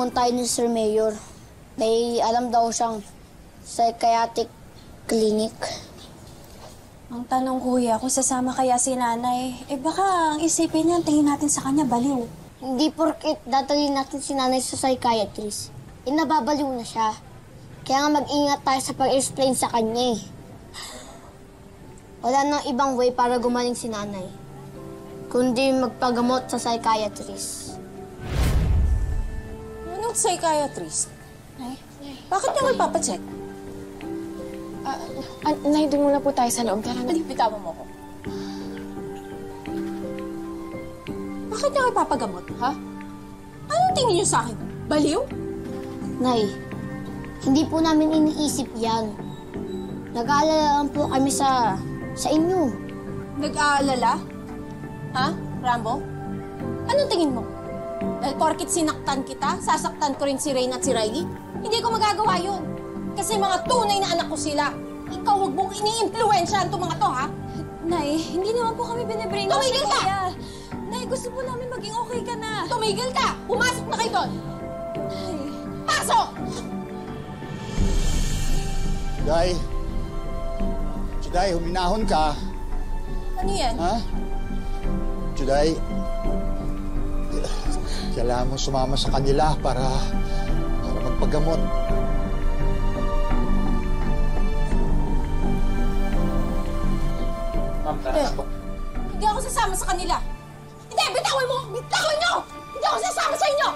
tinulungan tayo ni Sir Mayor. May alam daw siyang psychiatric clinic. Ang tanong, kuya, kung sasama kaya si nanay, baka ang isipin niya, tingin natin sa kanya baliw. Hindi porket dadalhin natin si nanay sa psychiatrist, nababaliw na siya. Kaya nga mag-ingat tayo sa pag-explain sa kanya. Wala nang ibang way para gumaling si nanay, kundi magpagamot sa psychiatrist. Anong psychiatrist? Nay? Bakit niya magpapacheck? Nay, doon muna po tayo sa loob. Tara na. Bitawan mo ko. Bakit niya ipapagamot, ha? Anong tingin niyo sa akin? Baliw? Nay, hindi po namin iniisip yan. Nag-aalala lang po kami sa inyo. Nag-aalala? Ha, Rambo? Anong tingin mo? Dahil porkit sinaktan kita, sasaktan ko rin si Rain at si Riley? Hindi ko magagawa yun. Kasi mga tunay na anak ko sila. Ikaw, huwag mong ini-impluensyahan itong mga to, ha? Nay, hindi naman po kami binibrainwash. Tumigil ka! Kuya. Nay, gusto po namin maging okay ka na. Tumigil ka! Pumasok na kayo doon! Nay. Pasok! Juday, huminahon ka. Ano yan? Ha? Juday, kailangan mo sumama sa kanila para magpagamot. Ma'am, tara po. Hindi ako sasama sa kanila. Hindi! Bitawan mo! Bitawan nyo! Hindi ako sasama sa inyo!